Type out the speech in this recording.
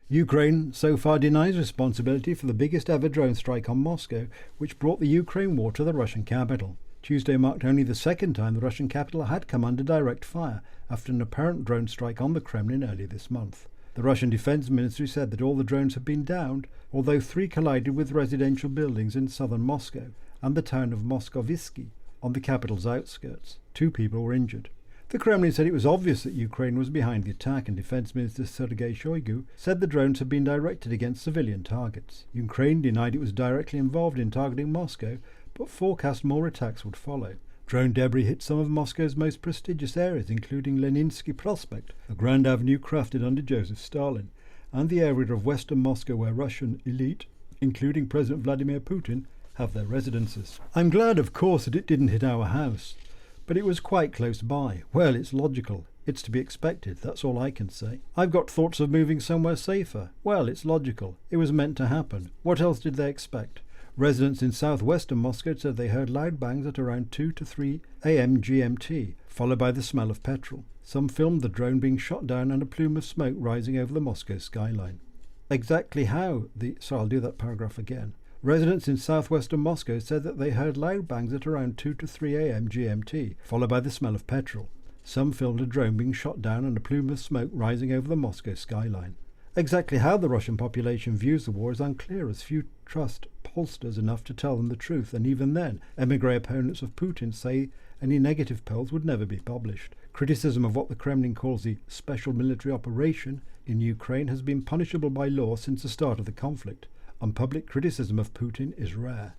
Ukraine so far denies responsibility for the biggest ever drone strike on Moscow, which brought the Ukraine war to the Russian capital. Tuesday marked only the second time the Russian capital had come under direct fire after an apparent drone strike on the Kremlin earlier this month. The Russian Defense Ministry said that all the drones had been downed, although 3 collided with residential buildings in southern Moscow and the town of Moskovsky on the capital's outskirts. 2 people were injured. The Kremlin said it was obvious that Ukraine was behind the attack, and Defense Minister Sergei Shoigu said the drones had been directed against civilian targets. Ukraine denied it was directly involved in targeting Moscow, but forecast more attacks would follow. Drone debris hit some of Moscow's most prestigious areas, including Leninsky Prospect, a grand avenue crafted under Joseph Stalin, and the area of western Moscow where Russian elite, including President Vladimir Putin, have their residences. I'm glad, of course, that it didn't hit our house, but it was quite close by. Well, it's logical. It's to be expected. That's all I can say. I've got thoughts of moving somewhere safer. Well, it's logical. It was meant to happen. What else did they expect? Residents in southwestern Moscow said they heard loud bangs at around 2 to 3 a.m. GMT, followed by the smell of petrol. Some filmed the drone being shot down and a plume of smoke rising over the Moscow skyline. Exactly how I'll do that paragraph again. Residents in southwestern Moscow said that they heard loud bangs at around 2 to 3 a.m. GMT, followed by the smell of petrol. Some filmed a drone being shot down and a plume of smoke rising over the Moscow skyline. Exactly how the Russian population views the war is unclear, as few trust pollsters enough to tell them the truth, and even then, emigre opponents of Putin say any negative polls would never be published. Criticism of what the Kremlin calls the special military operation in Ukraine has been punishable by law since the start of the conflict, and public criticism of Putin is rare.